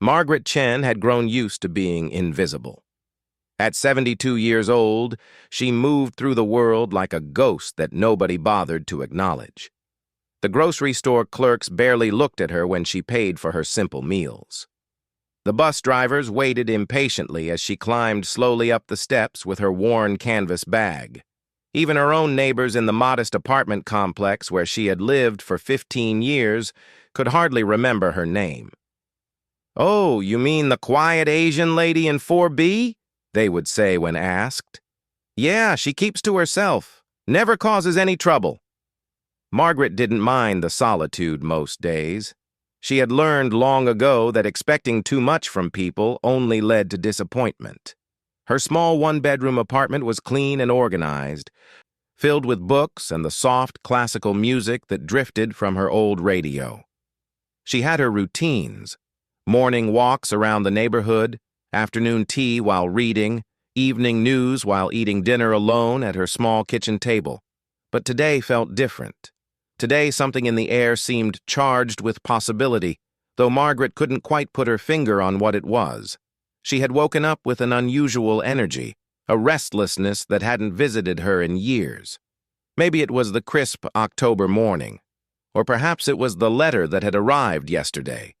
Margaret Chen had grown used to being invisible. At 72 years old, she moved through the world like a ghost that nobody bothered to acknowledge. The grocery store clerks barely looked at her when she paid for her simple meals. The bus drivers waited impatiently as she climbed slowly up the steps with her worn canvas bag. Even her own neighbors in the modest apartment complex where she had lived for 15 years could hardly remember her name. "Oh, you mean the quiet Asian lady in 4B?" they would say when asked. "Yeah, she keeps to herself, never causes any trouble." Margaret didn't mind the solitude most days. She had learned long ago that expecting too much from people only led to disappointment. Her small one-bedroom apartment was clean and organized, filled with books and the soft classical music that drifted from her old radio. She had her routines: morning walks around the neighborhood, afternoon tea while reading, evening news while eating dinner alone at her small kitchen table. But today felt different. Today something in the air seemed charged with possibility, though Margaret couldn't quite put her finger on what it was. She had woken up with an unusual energy, a restlessness that hadn't visited her in years. Maybe it was the crisp October morning, or perhaps it was the letter that had arrived yesterday,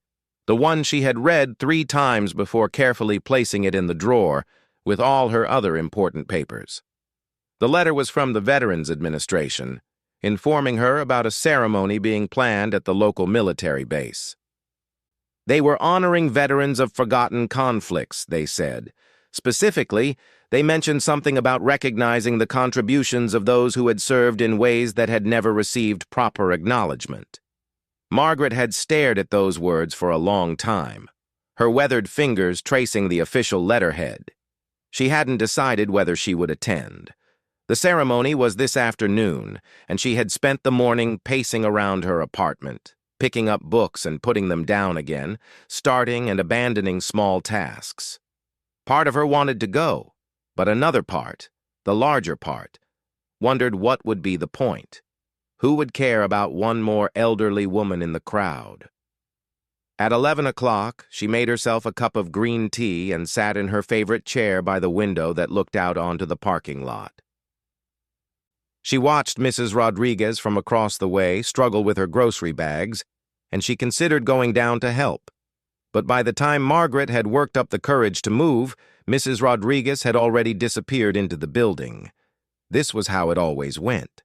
the one she had read 3 times before carefully placing it in the drawer with all her other important papers. The letter was from the Veterans Administration, informing her about a ceremony being planned at the local military base. They were honoring veterans of forgotten conflicts, they said. Specifically, they mentioned something about recognizing the contributions of those who had served in ways that had never received proper acknowledgement. Margaret had stared at those words for a long time, her weathered fingers tracing the official letterhead. She hadn't decided whether she would attend. The ceremony was this afternoon, and she had spent the morning pacing around her apartment, picking up books and putting them down again, starting and abandoning small tasks. Part of her wanted to go, but another part, the larger part, wondered what would be the point. Who would care about one more elderly woman in the crowd? At 11 o'clock, she made herself a cup of green tea and sat in her favorite chair by the window that looked out onto the parking lot. She watched Mrs. Rodriguez from across the way struggle with her grocery bags, and she considered going down to help. But by the time Margaret had worked up the courage to move, Mrs. Rodriguez had already disappeared into the building. This was how it always went.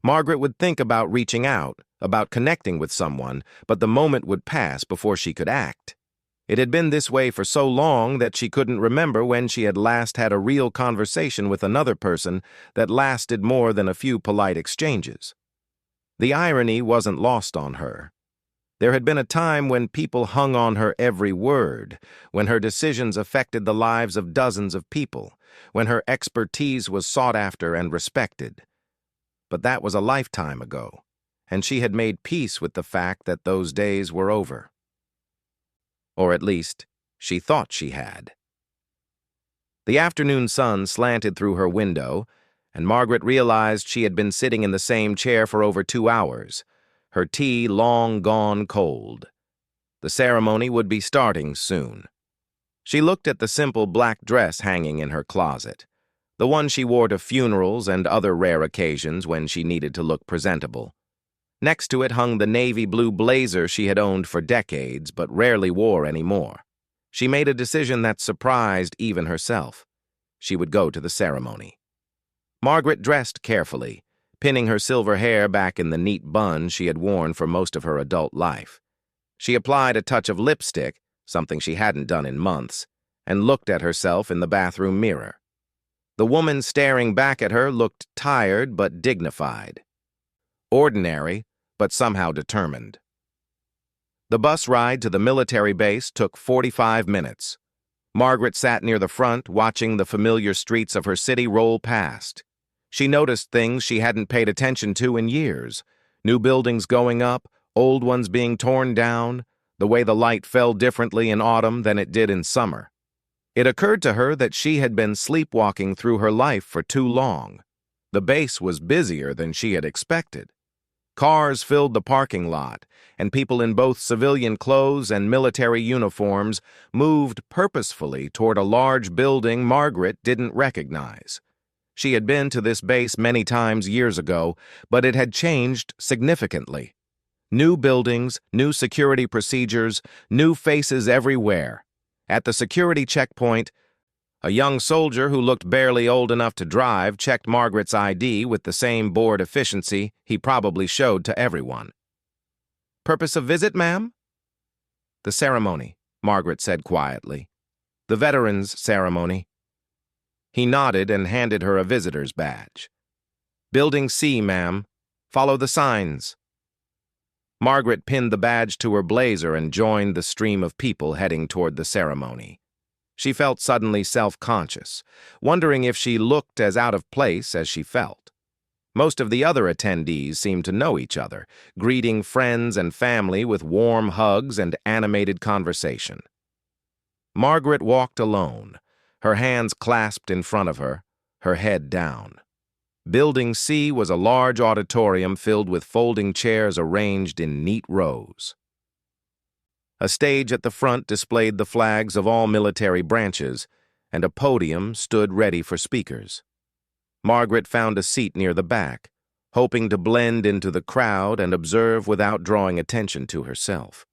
Margaret would think about reaching out, about connecting with someone, but the moment would pass before she could act. It had been this way for so long that she couldn't remember when she had last had a real conversation with another person that lasted more than a few polite exchanges. The irony wasn't lost on her. There had been a time when people hung on her every word, when her decisions affected the lives of dozens of people, when her expertise was sought after and respected. But that was a lifetime ago, and she had made peace with the fact that those days were over. Or at least, she thought she had. The afternoon sun slanted through her window, and Margaret realized she had been sitting in the same chair for over 2 hours, her tea long gone cold. The ceremony would be starting soon. She looked at the simple black dress hanging in her closet, the one she wore to funerals and other rare occasions when she needed to look presentable. Next to it hung the navy blue blazer she had owned for decades but rarely wore anymore. She made a decision that surprised even herself. She would go to the ceremony. Margaret dressed carefully, pinning her silver hair back in the neat bun she had worn for most of her adult life. She applied a touch of lipstick, something she hadn't done in months, and looked at herself in the bathroom mirror. The woman staring back at her looked tired but dignified. Ordinary, but somehow determined. The bus ride to the military base took 45 minutes. Margaret sat near the front, watching the familiar streets of her city roll past. She noticed things she hadn't paid attention to in years: new buildings going up, old ones being torn down, the way the light fell differently in autumn than it did in summer. It occurred to her that she had been sleepwalking through her life for too long. The base was busier than she had expected. Cars filled the parking lot, and people in both civilian clothes and military uniforms moved purposefully toward a large building Margaret didn't recognize. She had been to this base many times years ago, but it had changed significantly. New buildings, new security procedures, new faces everywhere. At the security checkpoint, a young soldier who looked barely old enough to drive checked Margaret's ID with the same bored efficiency he probably showed to everyone. "Purpose of visit, ma'am?" "The ceremony," Margaret said quietly. "The veterans' ceremony." He nodded and handed her a visitor's badge. "Building C, ma'am. Follow the signs." Margaret pinned the badge to her blazer and joined the stream of people heading toward the ceremony. She felt suddenly self-conscious, wondering if she looked as out of place as she felt. Most of the other attendees seemed to know each other, greeting friends and family with warm hugs and animated conversation. Margaret walked alone, her hands clasped in front of her, her head down. Building C was a large auditorium filled with folding chairs arranged in neat rows. A stage at the front displayed the flags of all military branches, and a podium stood ready for speakers. Margaret found a seat near the back, hoping to blend into the crowd and observe without drawing attention to herself.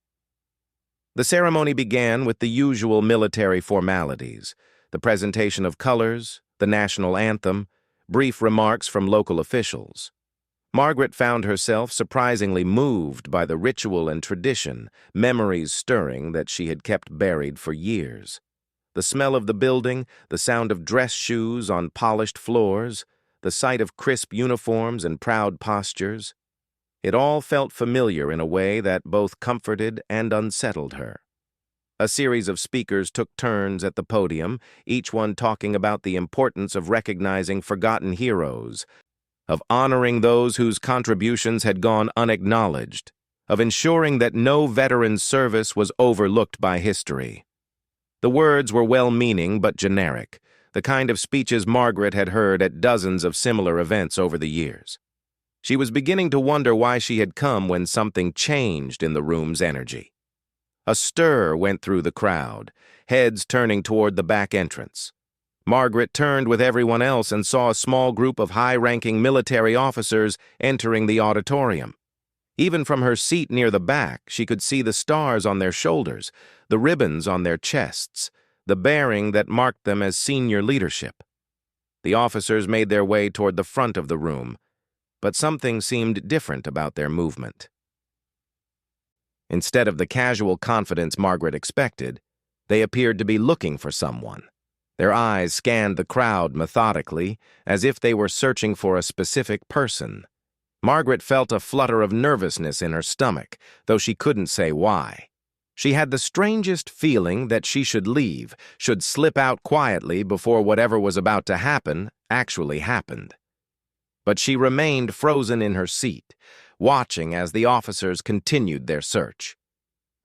The ceremony began with the usual military formalities: the presentation of colors, the national anthem, brief remarks from local officials. Margaret found herself surprisingly moved by the ritual and tradition, memories stirring that she had kept buried for years. The smell of the building, the sound of dress shoes on polished floors, the sight of crisp uniforms and proud postures. It all felt familiar in a way that both comforted and unsettled her. A series of speakers took turns at the podium, each one talking about the importance of recognizing forgotten heroes, of honoring those whose contributions had gone unacknowledged, of ensuring that no veteran's service was overlooked by history. The words were well-meaning but generic, the kind of speeches Margaret had heard at dozens of similar events over the years. She was beginning to wonder why she had come when something changed in the room's energy. A stir went through the crowd, heads turning toward the back entrance. Margaret turned with everyone else and saw a small group of high-ranking military officers entering the auditorium. Even from her seat near the back, she could see the stars on their shoulders, the ribbons on their chests, the bearing that marked them as senior leadership. The officers made their way toward the front of the room, but something seemed different about their movement. Instead of the casual confidence Margaret expected, they appeared to be looking for someone. Their eyes scanned the crowd methodically, as if they were searching for a specific person. Margaret felt a flutter of nervousness in her stomach, though she couldn't say why. She had the strangest feeling that she should leave, should slip out quietly before whatever was about to happen actually happened. But she remained frozen in her seat, watching as the officers continued their search.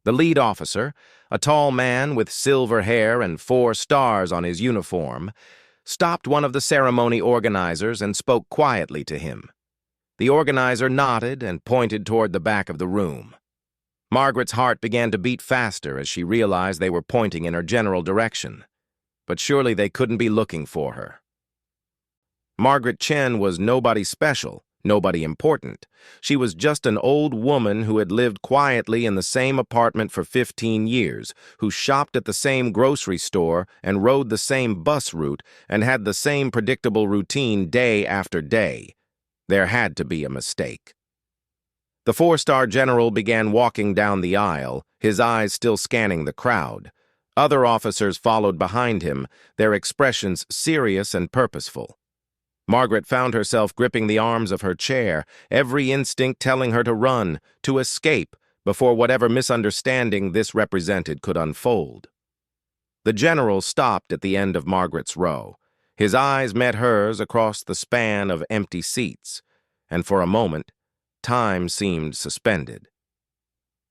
The lead officer, a tall man with silver hair and 4 stars on his uniform, stopped one of the ceremony organizers and spoke quietly to him. The organizer nodded and pointed toward the back of the room. Margaret's heart began to beat faster as she realized they were pointing in her general direction. But surely they couldn't be looking for her. Margaret Chen was nobody special, nobody important. She was just an old woman who had lived quietly in the same apartment for 15 years, who shopped at the same grocery store and rode the same bus route and had the same predictable routine day after day. There had to be a mistake. The 4-star general began walking down the aisle, his eyes still scanning the crowd. Other officers followed behind him, their expressions serious and purposeful. Margaret found herself gripping the arms of her chair, every instinct telling her to run, to escape, before whatever misunderstanding this represented could unfold. The general stopped at the end of Margaret's row. His eyes met hers across the span of empty seats, and for a moment, time seemed suspended.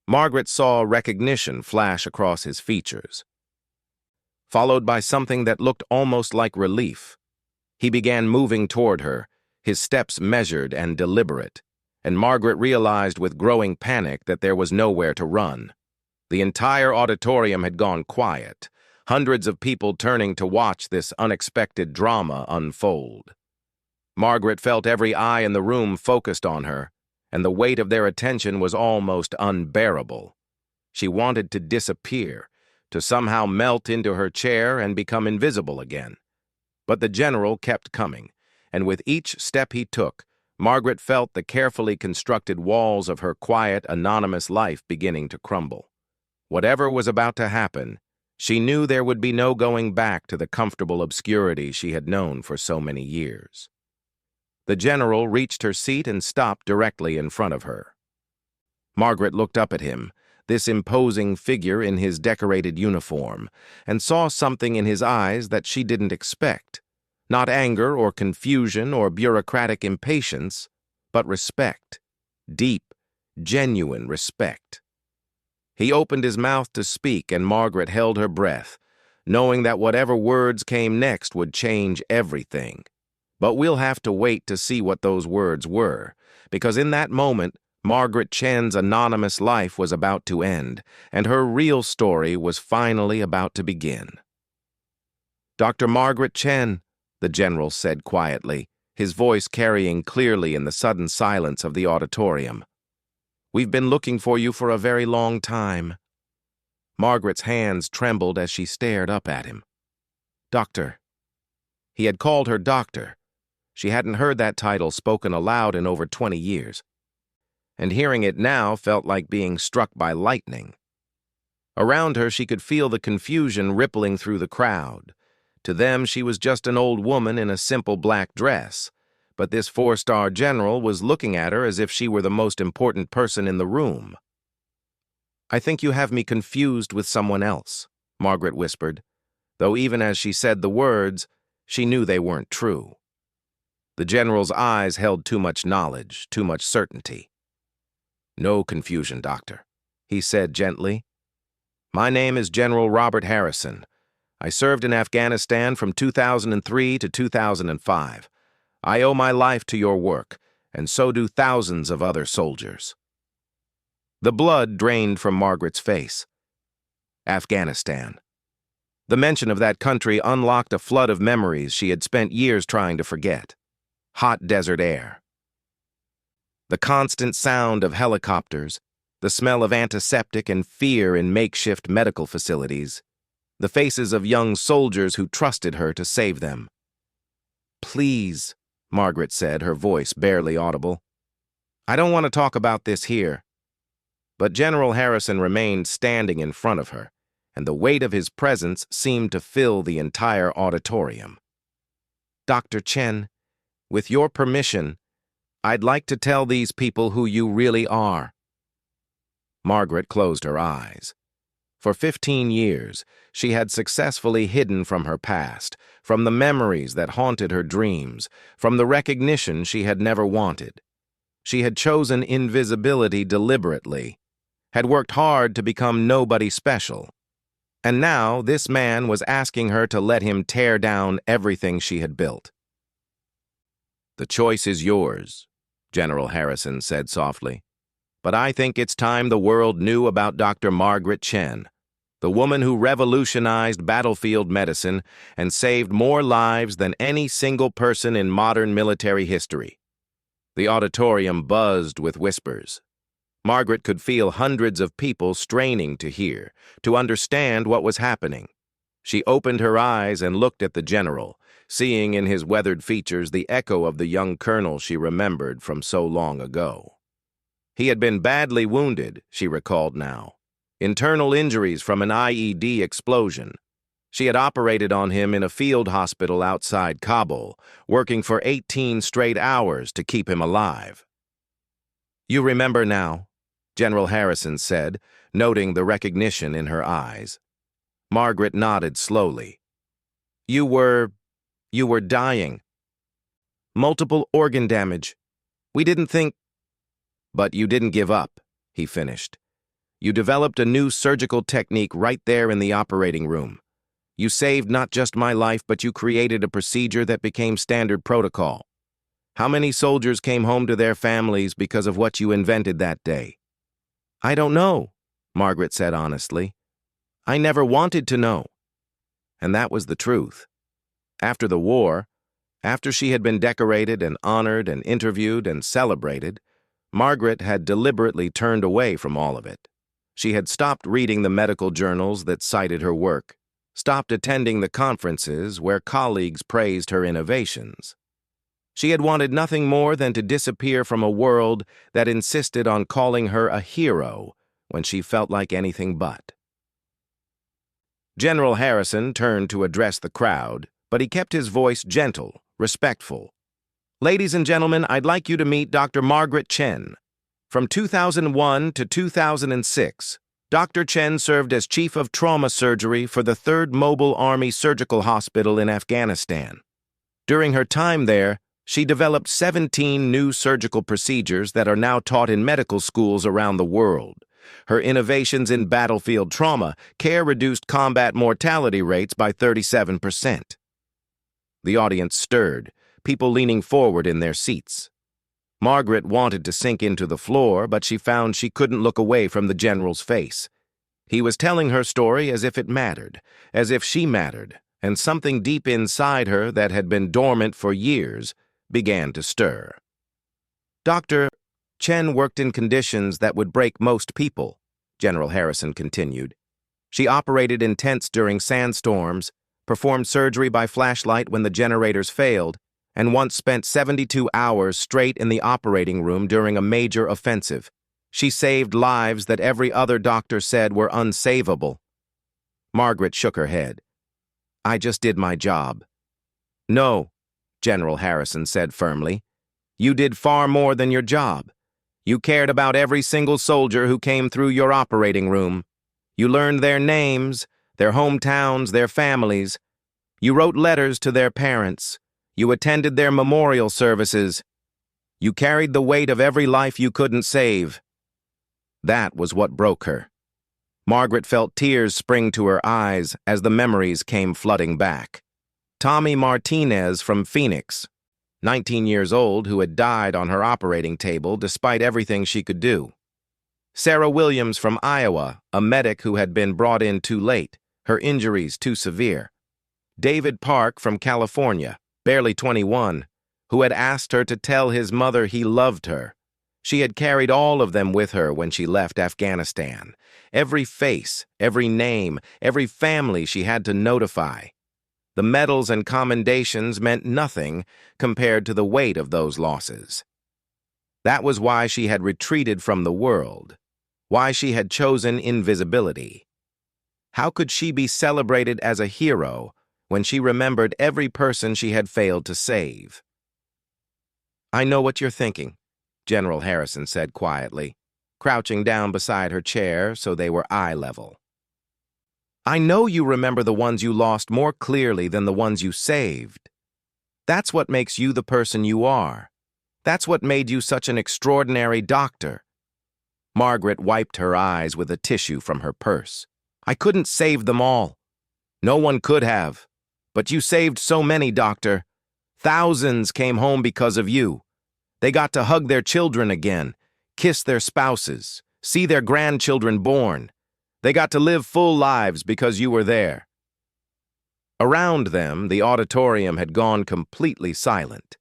Margaret saw recognition flash across his features, followed by something that looked almost like relief. He began moving toward her, his steps measured and deliberate, and Margaret realized with growing panic that there was nowhere to run. The entire auditorium had gone quiet, hundreds of people turning to watch this unexpected drama unfold. Margaret felt every eye in the room focused on her, and the weight of their attention was almost unbearable. She wanted to disappear, to somehow melt into her chair and become invisible again. But the general kept coming, and with each step he took, Margaret felt the carefully constructed walls of her quiet, anonymous life beginning to crumble. Whatever was about to happen, she knew there would be no going back to the comfortable obscurity she had known for so many years. The general reached her seat and stopped directly in front of her. Margaret looked up at him, this imposing figure in his decorated uniform, and saw something in his eyes that she didn't expect. Not anger or confusion or bureaucratic impatience, but respect. Deep, genuine respect. He opened his mouth to speak, and Margaret held her breath, knowing that whatever words came next would change everything. But we'll have to wait to see what those words were, because in that moment, Margaret Chen's anonymous life was about to end, and her real story was finally about to begin. "Dr. Margaret Chen," the general said quietly, his voice carrying clearly in the sudden silence of the auditorium. "We've been looking for you for a very long time." Margaret's hands trembled as she stared up at him. "Doctor." He had called her doctor. She hadn't heard that title spoken aloud in over 20 years. And hearing it now felt like being struck by lightning. Around her, she could feel the confusion rippling through the crowd. To them, she was just an old woman in a simple black dress, but this four-star general was looking at her as if she were the most important person in the room. "I think you have me confused with someone else," Margaret whispered, though even as she said the words, she knew they weren't true. The general's eyes held too much knowledge, too much certainty. "No confusion, doctor," he said gently. "My name is General Robert Harrison. I served in Afghanistan from 2003 to 2005. I owe my life to your work, and so do thousands of other soldiers." The blood drained from Margaret's face. Afghanistan. The mention of that country unlocked a flood of memories she had spent years trying to forget. Hot desert air. The constant sound of helicopters, the smell of antiseptic and fear in makeshift medical facilities, the faces of young soldiers who trusted her to save them. "Please," Margaret said, her voice barely audible. "I don't want to talk about this here." But General Harrison remained standing in front of her, and the weight of his presence seemed to fill the entire auditorium. "Dr. Chen, with your permission, I'd like to tell these people who you really are." Margaret closed her eyes. For 15 years, she had successfully hidden from her past, from the memories that haunted her dreams, from the recognition she had never wanted. She had chosen invisibility deliberately, had worked hard to become nobody special. And now this man was asking her to let him tear down everything she had built. "The choice is yours," General Harrison said softly. "But I think it's time the world knew about Dr. Margaret Chen, the woman who revolutionized battlefield medicine and saved more lives than any single person in modern military history." The auditorium buzzed with whispers. Margaret could feel hundreds of people straining to hear, to understand what was happening. She opened her eyes and looked at the general, seeing in his weathered features the echo of the young colonel she remembered from so long ago. He had been badly wounded, she recalled now. Internal injuries from an IED explosion. She had operated on him in a field hospital outside Kabul, working for 18 straight hours to keep him alive. "You remember now," General Harrison said, noting the recognition in her eyes. Margaret nodded slowly. You were dying. Multiple organ damage. We didn't think—" "But you didn't give up," he finished. "You developed a new surgical technique right there in the operating room. You saved not just my life, but you created a procedure that became standard protocol. How many soldiers came home to their families because of what you invented that day? I don't know, Margaret said honestly. I never wanted to know. And that was the truth. After the war, after she had been decorated and honored and interviewed and celebrated, Margaret had deliberately turned away from all of it. She had stopped reading the medical journals that cited her work, stopped attending the conferences where colleagues praised her innovations. She had wanted nothing more than to disappear from a world that insisted on calling her a hero when she felt like anything but. General Harrison turned to address the crowd, but he kept his voice gentle, respectful. Ladies and gentlemen, I'd like you to meet Dr. Margaret Chen. From 2001 to 2006, Dr. Chen served as Chief of Trauma Surgery for the 3rd Mobile Army Surgical Hospital in Afghanistan. During her time there, she developed 17 new surgical procedures that are now taught in medical schools around the world. Her innovations in battlefield trauma care reduced combat mortality rates by 37%. The audience stirred, people leaning forward in their seats. Margaret wanted to sink into the floor, but she found she couldn't look away from the general's face. He was telling her story as if it mattered, as if she mattered, and something deep inside her that had been dormant for years began to stir. Dr. Chen worked in conditions that would break most people, General Harrison continued. She operated in tents during sandstorms, performed surgery by flashlight when the generators failed, and once spent 72 hours straight in the operating room during a major offensive. She saved lives that every other doctor said were unsavable. Margaret shook her head. I just did my job. No, General Harrison said firmly. You did far more than your job. You cared about every single soldier who came through your operating room. You learned their names, their hometowns, their families. You wrote letters to their parents. You attended their memorial services. You carried the weight of every life you couldn't save. That was what broke her. Margaret felt tears spring to her eyes as the memories came flooding back. Tommy Martinez from Phoenix, 19 years old, who had died on her operating table despite everything she could do. Sarah Williams from Iowa, a medic who had been brought in too late, her injuries too severe. David Park from California, barely 21, who had asked her to tell his mother he loved her. She had carried all of them with her when she left Afghanistan. Every face, every name, every family she had to notify. The medals and commendations meant nothing compared to the weight of those losses. That was why she had retreated from the world, why she had chosen invisibility. How could she be celebrated as a hero when she remembered every person she had failed to save? I know what you're thinking, General Harrison said quietly, crouching down beside her chair so they were eye level. I know you remember the ones you lost more clearly than the ones you saved. That's what makes you the person you are. That's what made you such an extraordinary doctor. Margaret wiped her eyes with a tissue from her purse. I couldn't save them all. No one could have. But you saved so many, Doctor. Thousands came home because of you. They got to hug their children again, kiss their spouses, see their grandchildren born. They got to live full lives because you were there. Around them, the auditorium had gone completely silent.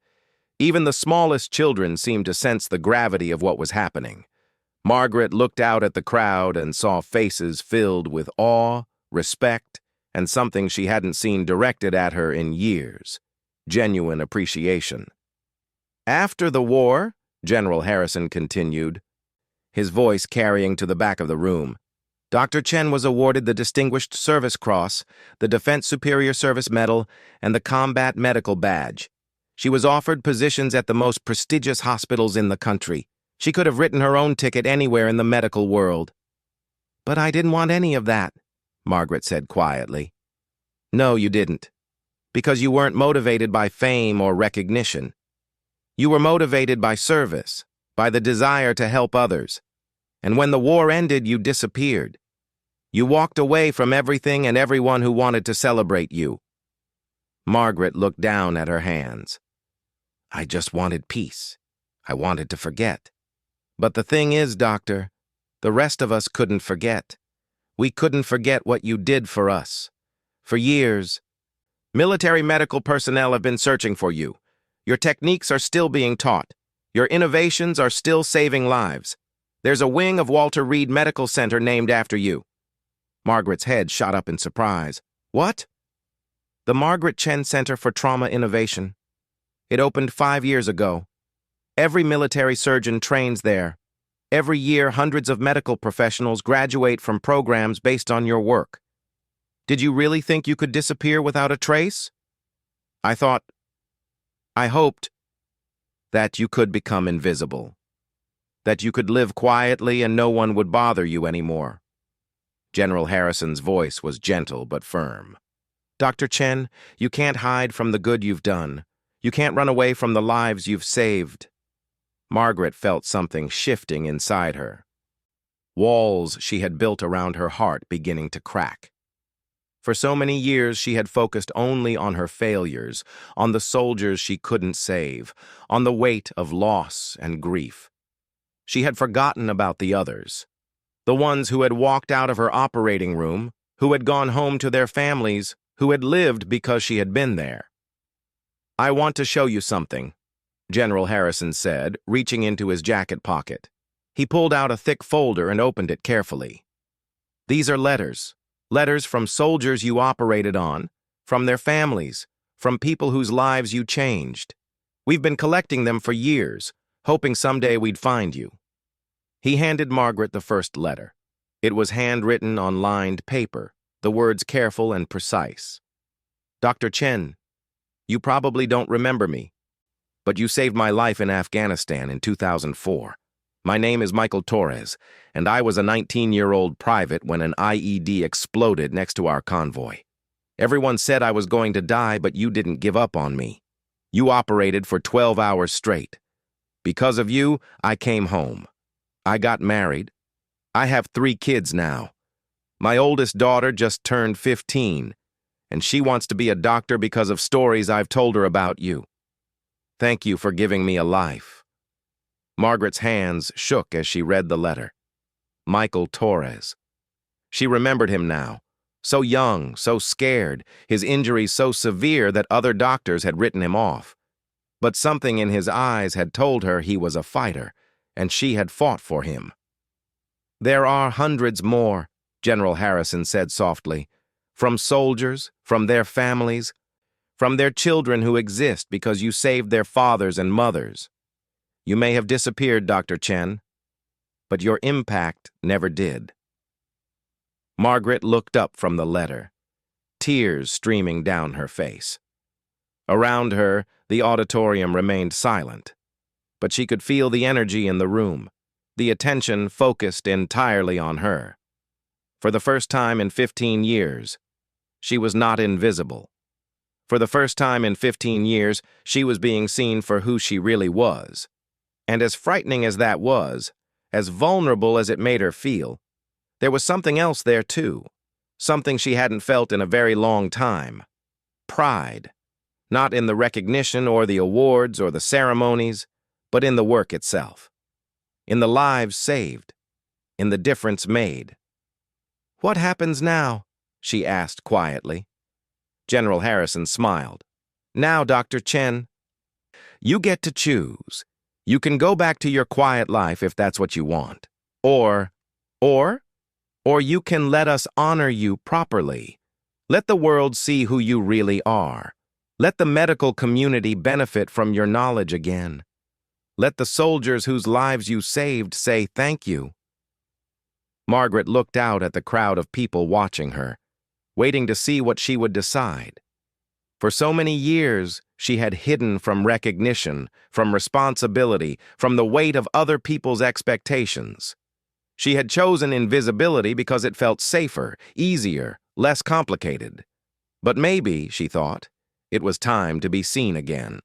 Even the smallest children seemed to sense the gravity of what was happening. Margaret looked out at the crowd and saw faces filled with awe, respect, and something she hadn't seen directed at her in years, genuine appreciation. After the war, General Harrison continued, his voice carrying to the back of the room, Dr. Chen was awarded the Distinguished Service Cross, the Defense Superior Service Medal, and the Combat Medical Badge. She was offered positions at the most prestigious hospitals in the country. She could have written her own ticket anywhere in the medical world. But I didn't want any of that, Margaret said quietly. No, you didn't. Because you weren't motivated by fame or recognition. You were motivated by service, by the desire to help others. And when the war ended, you disappeared. You walked away from everything and everyone who wanted to celebrate you. Margaret looked down at her hands. I just wanted peace. I wanted to forget. But the thing is, Doctor, the rest of us couldn't forget. We couldn't forget what you did for us. For years, military medical personnel have been searching for you. Your techniques are still being taught. Your innovations are still saving lives. There's a wing of Walter Reed Medical Center named after you. Margaret's head shot up in surprise. What? The Margaret Chen Center for Trauma Innovation. It opened 5 years ago. Every military surgeon trains there. Every year, hundreds of medical professionals graduate from programs based on your work. Did you really think you could disappear without a trace? I hoped that you could become invisible, that you could live quietly and no one would bother you anymore. General Harrison's voice was gentle but firm. Dr. Chen, you can't hide from the good you've done. You can't run away from the lives you've saved. Margaret felt something shifting inside her. Walls she had built around her heart beginning to crack. For so many years, she had focused only on her failures, on the soldiers she couldn't save, on the weight of loss and grief. She had forgotten about the others, the ones who had walked out of her operating room, who had gone home to their families, who had lived because she had been there. I want to show you something, General Harrison said, reaching into his jacket pocket. He pulled out a thick folder and opened it carefully. These are letters. Letters from soldiers you operated on, from their families, from people whose lives you changed. We've been collecting them for years, hoping someday we'd find you. He handed Margaret the first letter. It was handwritten on lined paper, the words careful and precise. Dr. Chen, you probably don't remember me, but you saved my life in Afghanistan in 2004. My name is Michael Torres, and I was a 19-year-old private when an IED exploded next to our convoy. Everyone said I was going to die, but you didn't give up on me. You operated for 12 hours straight. Because of you, I came home. I got married. I have 3 kids now. My oldest daughter just turned 15, and she wants to be a doctor because of stories I've told her about you. Thank you for giving me a life. Margaret's hands shook as she read the letter. Michael Torres. She remembered him now. So young, so scared, his injuries so severe that other doctors had written him off. But something in his eyes had told her he was a fighter, and she had fought for him. There are hundreds more, General Harrison said softly, from soldiers, from their families, from their children who exist because you saved their fathers and mothers. You may have disappeared, Dr. Chen, but your impact never did. Margaret looked up from the letter, tears streaming down her face. Around her, the auditorium remained silent, but she could feel the energy in the room, the attention focused entirely on her. For the first time in 15 years, she was not invisible. For the first time in 15 years, she was being seen for who she really was. And as frightening as that was, as vulnerable as it made her feel, there was something else there too, something she hadn't felt in a very long time. Pride, not in the recognition or the awards or the ceremonies, but in the work itself, in the lives saved, in the difference made. What happens now? She asked quietly. General Harrison smiled. Now, Dr. Chen, you get to choose. You can go back to your quiet life if that's what you want. Or you can let us honor you properly. Let the world see who you really are. Let the medical community benefit from your knowledge again. Let the soldiers whose lives you saved say thank you. Margaret looked out at the crowd of people watching her, waiting to see what she would decide. For so many years, she had hidden from recognition, from responsibility, from the weight of other people's expectations. She had chosen invisibility because it felt safer, easier, less complicated. But maybe, she thought, it was time to be seen again.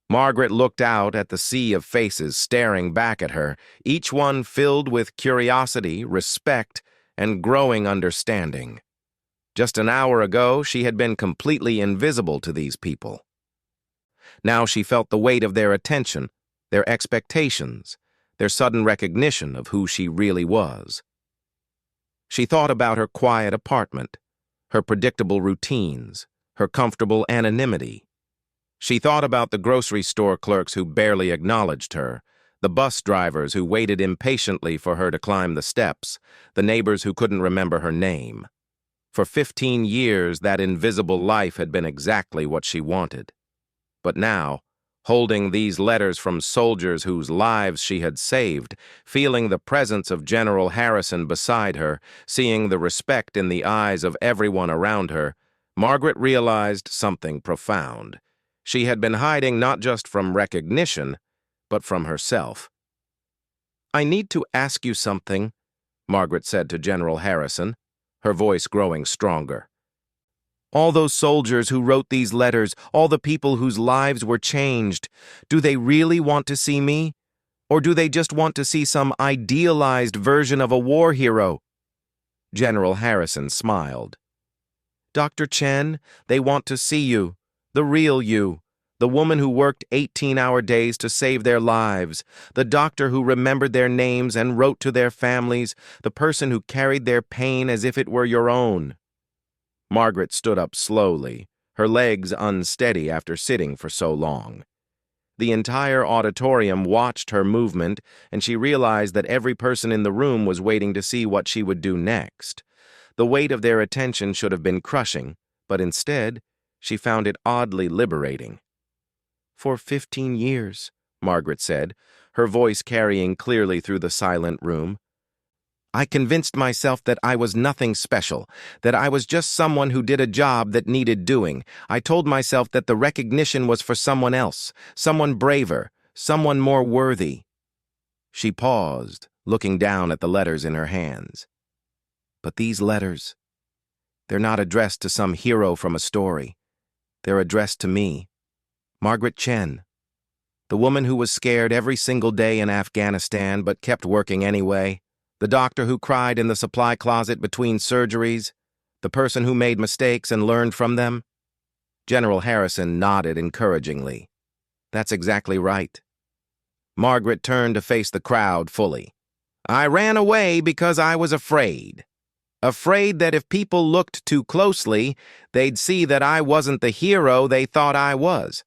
Margaret looked out at the sea of faces staring back at her, each one filled with curiosity, respect, and growing understanding. Just an hour ago, she had been completely invisible to these people. Now she felt the weight of their attention, their expectations, their sudden recognition of who she really was. She thought about her quiet apartment, her predictable routines, her comfortable anonymity. She thought about the grocery store clerks who barely acknowledged her, the bus drivers who waited impatiently for her to climb the steps, the neighbors who couldn't remember her name. For 15 years, that invisible life had been exactly what she wanted. But now, holding these letters from soldiers whose lives she had saved, feeling the presence of General Harrison beside her, seeing the respect in the eyes of everyone around her, Margaret realized something profound. She had been hiding not just from recognition, but from herself. "I need to ask you something," Margaret said to General Harrison, her voice growing stronger. "All those soldiers who wrote these letters, all the people whose lives were changed, do they really want to see me? Or do they just want to see some idealized version of a war hero?" General Harrison smiled. "Dr. Chen, they want to see you, the real you, the woman who worked 18-hour days to save their lives, the doctor who remembered their names and wrote to their families, the person who carried their pain as if it were your own." Margaret stood up slowly, her legs unsteady after sitting for so long. The entire auditorium watched her movement, and she realized that every person in the room was waiting to see what she would do next. The weight of their attention should have been crushing, but instead, she found it oddly liberating. "For 15 years, Margaret said, her voice carrying clearly through the silent room, "I convinced myself that I was nothing special, that I was just someone who did a job that needed doing. I told myself that the recognition was for someone else, someone braver, someone more worthy." She paused, looking down at the letters in her hands. "But these letters, they're not addressed to some hero from a story. They're addressed to me, Margaret Chen, the woman who was scared every single day in Afghanistan but kept working anyway, the doctor who cried in the supply closet between surgeries, the person who made mistakes and learned from them." General Harrison nodded encouragingly. "That's exactly right." Margaret turned to face the crowd fully. "I ran away because I was afraid. Afraid that if people looked too closely, they'd see that I wasn't the hero they thought I was.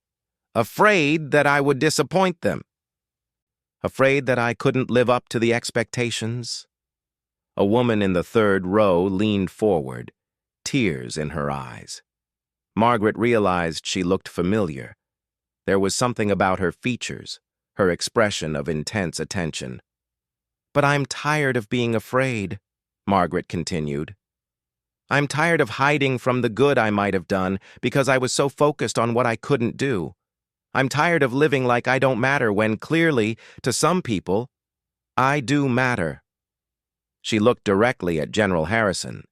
Afraid that I would disappoint them. Afraid that I couldn't live up to the expectations." A woman in the third row leaned forward, tears in her eyes. Margaret realized she looked familiar. There was something about her features, her expression of intense attention. "But I'm tired of being afraid," Margaret continued. "I'm tired of hiding from the good I might have done because I was so focused on what I couldn't do. I'm tired of living like I don't matter when clearly, to some people, I do matter." She looked directly at General Harrison.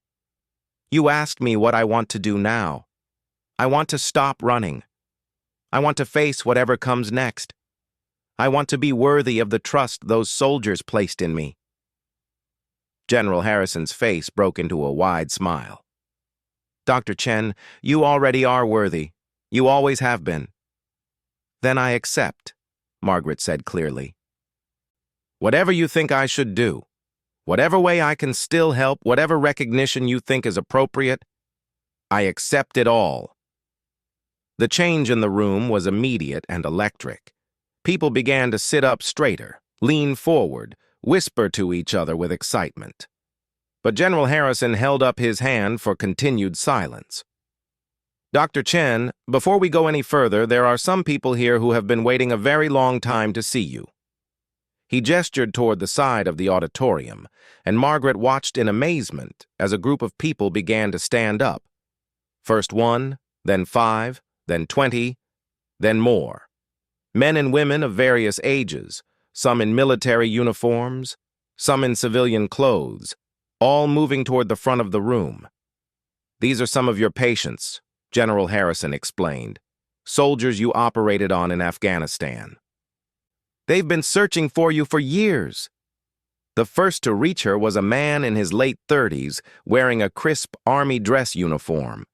"You asked me what I want to do now. I want to stop running. I want to face whatever comes next. I want to be worthy of the trust those soldiers placed in me." General Harrison's face broke into a wide smile. "Dr. Chen, you already are worthy. You always have been." "Then I accept," Margaret said clearly. "Whatever you think I should do, whatever way I can still help, whatever recognition you think is appropriate, I accept it all." The change in the room was immediate and electric. People began to sit up straighter, lean forward, whisper to each other with excitement. But General Harrison held up his hand for continued silence. "Dr. Chen, before we go any further, there are some people here who have been waiting a very long time to see you." He gestured toward the side of the auditorium, and Margaret watched in amazement as a group of people began to stand up. First 1, then 5, then 20, then more. Men and women of various ages, some in military uniforms, some in civilian clothes, all moving toward the front of the room. "These are some of your patients," General Harrison explained. "Soldiers you operated on in Afghanistan. They've been searching for you for years." The first to reach her was a man in his late 30s wearing a crisp army dress uniform.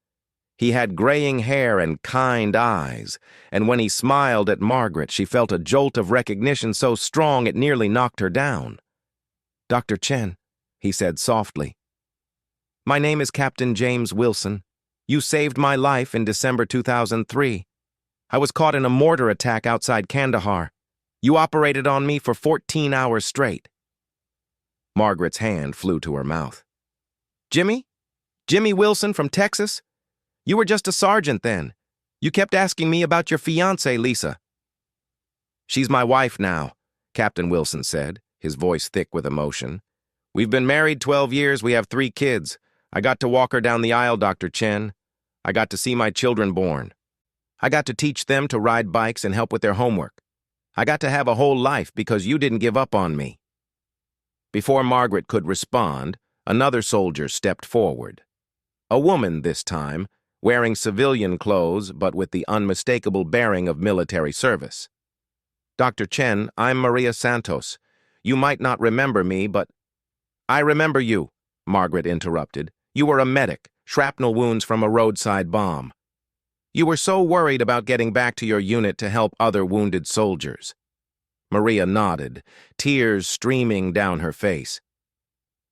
He had graying hair and kind eyes, and when he smiled at Margaret, she felt a jolt of recognition so strong it nearly knocked her down. "Dr. Chen," he said softly. "My name is Captain James Wilson. You saved my life in December 2003. I was caught in a mortar attack outside Kandahar. You operated on me for 14 hours straight." Margaret's hand flew to her mouth. "Jimmy? Jimmy Wilson from Texas? You were just a sergeant then. You kept asking me about your fiancée, Lisa." "She's my wife now," Captain Wilson said, his voice thick with emotion. "We've been married 12 years, we have 3 kids. I got to walk her down the aisle, Dr. Chen. I got to see my children born. I got to teach them to ride bikes and help with their homework. I got to have a whole life because you didn't give up on me." Before Margaret could respond, another soldier stepped forward. A woman this time, wearing civilian clothes but with the unmistakable bearing of military service. "Dr. Chen, I'm Maria Santos. You might not remember me, but—" "I remember you," Margaret interrupted. "You were a medic, shrapnel wounds from a roadside bomb. You were so worried about getting back to your unit to help other wounded soldiers." Maria nodded, tears streaming down her face.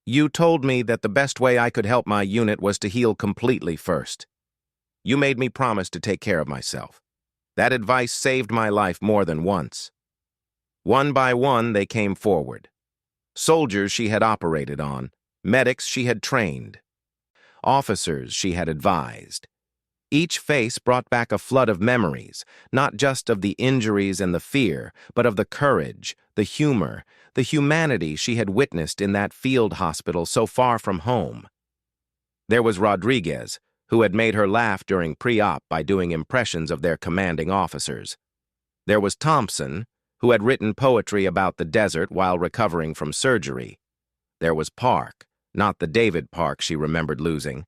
"You told me that the best way I could help my unit was to heal completely first. You made me promise to take care of myself. That advice saved my life more than once." One by one, they came forward. Soldiers she had operated on, medics she had trained, officers she had advised. Each face brought back a flood of memories, not just of the injuries and the fear, but of the courage, the humor, the humanity she had witnessed in that field hospital so far from home. There was Rodriguez, who had made her laugh during pre-op by doing impressions of their commanding officers. There was Thompson, who had written poetry about the desert while recovering from surgery. There was Park, not the David Park she remembered losing,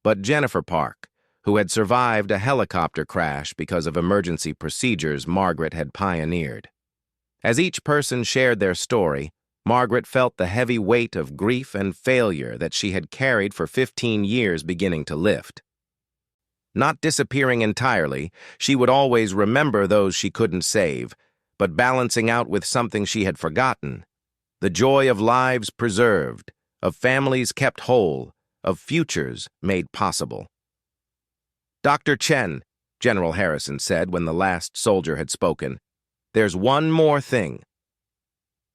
but Jennifer Park, who had survived a helicopter crash because of emergency procedures Margaret had pioneered. As each person shared their story, Margaret felt the heavy weight of grief and failure that she had carried for 15 years beginning to lift. Not disappearing entirely, she would always remember those she couldn't save, but balancing out with something she had forgotten: the joy of lives preserved, of families kept whole, of futures made possible. "Dr. Chen," General Harrison said when the last soldier had spoken, "there's one more thing."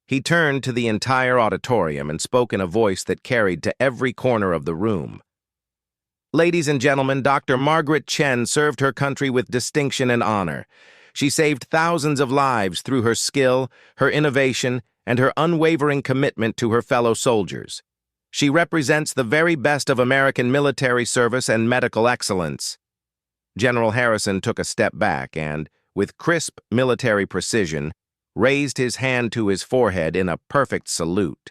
He turned to the entire auditorium and spoke in a voice that carried to every corner of the room. "Ladies and gentlemen, Dr. Margaret Chen served her country with distinction and honor. She saved thousands of lives through her skill, her innovation, and her unwavering commitment to her fellow soldiers. She represents the very best of American military service and medical excellence." General Harrison took a step back and, with crisp military precision, raised his hand to his forehead in a perfect salute.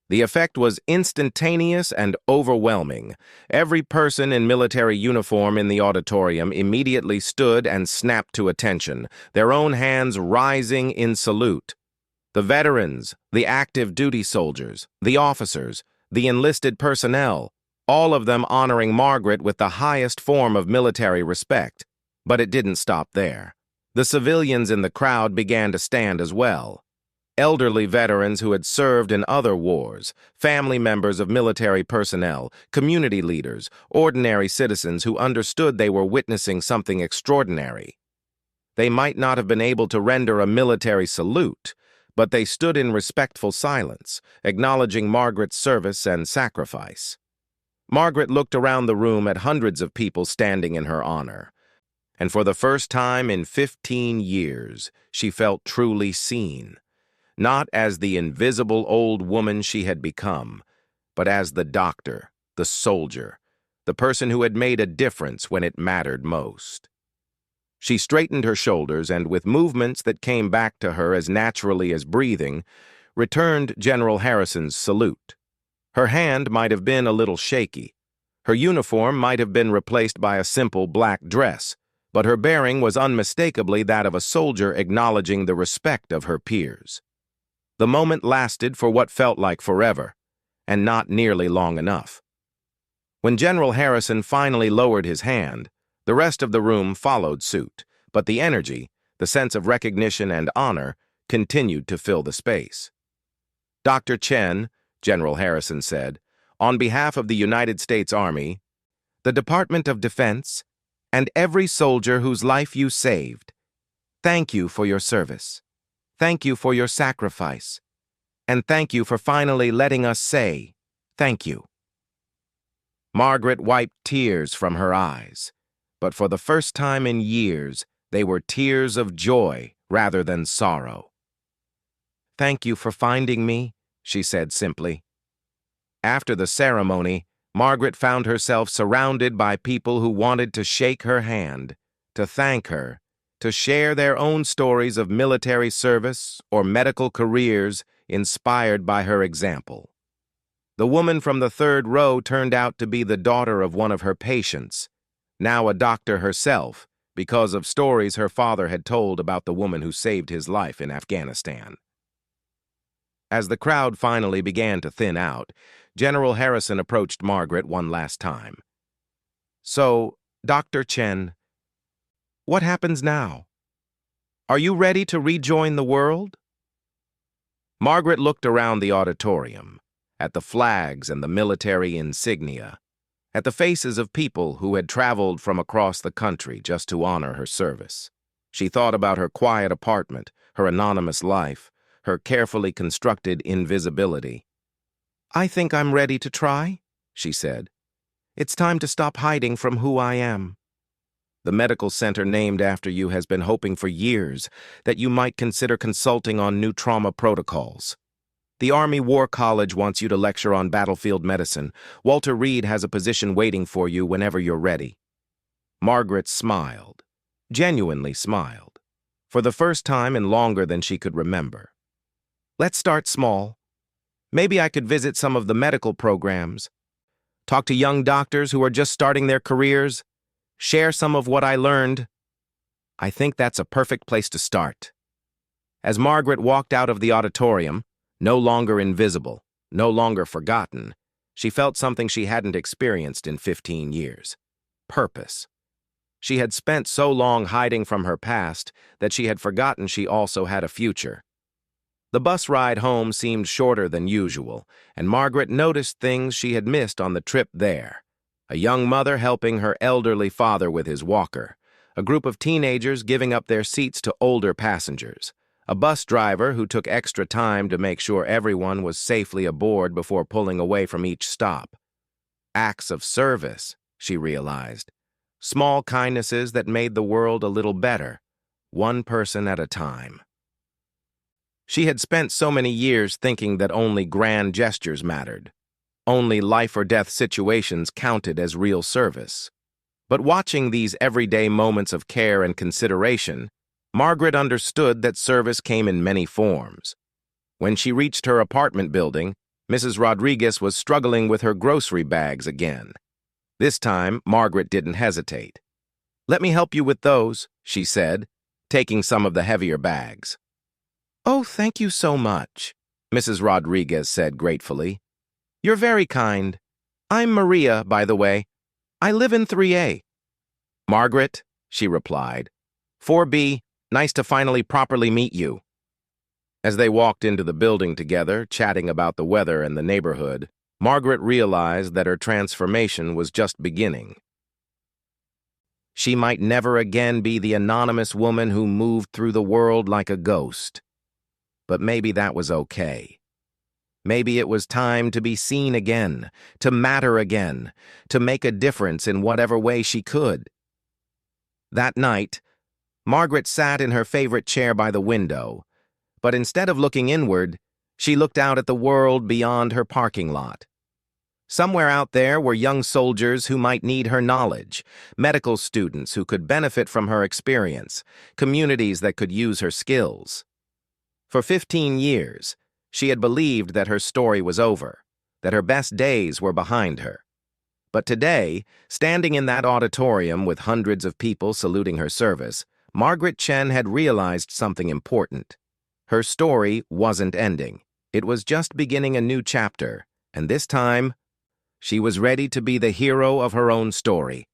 The effect was instantaneous and overwhelming. Every person in military uniform in the auditorium immediately stood and snapped to attention, their own hands rising in salute. The veterans, the active duty soldiers, the officers, the enlisted personnel, all of them honoring Margaret with the highest form of military respect. But it didn't stop there. The civilians in the crowd began to stand as well. Elderly veterans who had served in other wars, family members of military personnel, community leaders, ordinary citizens who understood they were witnessing something extraordinary. They might not have been able to render a military salute, but they stood in respectful silence, acknowledging Margaret's service and sacrifice. Margaret looked around the room at hundreds of people standing in her honor, and for the first time in 15 years, she felt truly seen. Not as the invisible old woman she had become, but as the doctor, the soldier, the person who had made a difference when it mattered most. She straightened her shoulders and, with movements that came back to her as naturally as breathing, returned General Harrison's salute. Her hand might have been a little shaky. Her uniform might have been replaced by a simple black dress, but her bearing was unmistakably that of a soldier acknowledging the respect of her peers. The moment lasted for what felt like forever, and not nearly long enough. When General Harrison finally lowered his hand, the rest of the room followed suit, but the energy, the sense of recognition and honor, continued to fill the space. "Dr. Chen," General Harrison said, "on behalf of the United States Army, the Department of Defense, and every soldier whose life you saved, thank you for your service. Thank you for your sacrifice. And thank you for finally letting us say, thank you." Margaret wiped tears from her eyes, but for the first time in years, they were tears of joy rather than sorrow. "Thank you for finding me," she said simply. After the ceremony, Margaret found herself surrounded by people who wanted to shake her hand, to thank her, to share their own stories of military service or medical careers inspired by her example. The woman from the third row turned out to be the daughter of one of her patients, now a doctor herself, because of stories her father had told about the woman who saved his life in Afghanistan. As the crowd finally began to thin out, General Harrison approached Margaret one last time. "So, Dr. Chen, what happens now? Are you ready to rejoin the world?" Margaret looked around the auditorium, at the flags and the military insignia, at the faces of people who had traveled from across the country just to honor her service. She thought about her quiet apartment, her anonymous life, her carefully constructed invisibility. "I think I'm ready to try," she said. "It's time to stop hiding from who I am. The medical center named after you has been hoping for years that you might consider consulting on new trauma protocols. The Army War College wants you to lecture on battlefield medicine. Walter Reed has a position waiting for you whenever you're ready." Margaret smiled, genuinely smiled, for the first time in longer than she could remember. "Let's start small. Maybe I could visit some of the medical programs, talk to young doctors who are just starting their careers, share some of what I learned. I think that's a perfect place to start." As Margaret walked out of the auditorium, no longer invisible, no longer forgotten, she felt something she hadn't experienced in 15 years. Purpose. She had spent so long hiding from her past that she had forgotten she also had a future. The bus ride home seemed shorter than usual, and Margaret noticed things she had missed on the trip there. A young mother helping her elderly father with his walker, a group of teenagers giving up their seats to older passengers, a bus driver who took extra time to make sure everyone was safely aboard before pulling away from each stop. Acts of service, she realized. Small kindnesses that made the world a little better, one person at a time. She had spent so many years thinking that only grand gestures mattered. Only life-or-death situations counted as real service. But watching these everyday moments of care and consideration, Margaret understood that service came in many forms. When she reached her apartment building, Mrs. Rodriguez was struggling with her grocery bags again. This time, Margaret didn't hesitate. "Let me help you with those," she said, taking some of the heavier bags. "Oh, thank you so much," Mrs. Rodriguez said gratefully. "You're very kind. I'm Maria, by the way. I live in 3A. "Margaret," she replied. "4B, nice to finally properly meet you." As they walked into the building together, chatting about the weather and the neighborhood, Margaret realized that her transformation was just beginning. She might never again be the anonymous woman who moved through the world like a ghost. But maybe that was okay. Maybe it was time to be seen again, to matter again, to make a difference in whatever way she could. That night, Margaret sat in her favorite chair by the window, but instead of looking inward, she looked out at the world beyond her parking lot. Somewhere out there were young soldiers who might need her knowledge, medical students who could benefit from her experience, communities that could use her skills. For 15 years, she had believed that her story was over, that her best days were behind her. But today, standing in that auditorium with hundreds of people saluting her service, Margaret Chen had realized something important. Her story wasn't ending. It was just beginning a new chapter, and this time, She was ready to be the hero of her own story,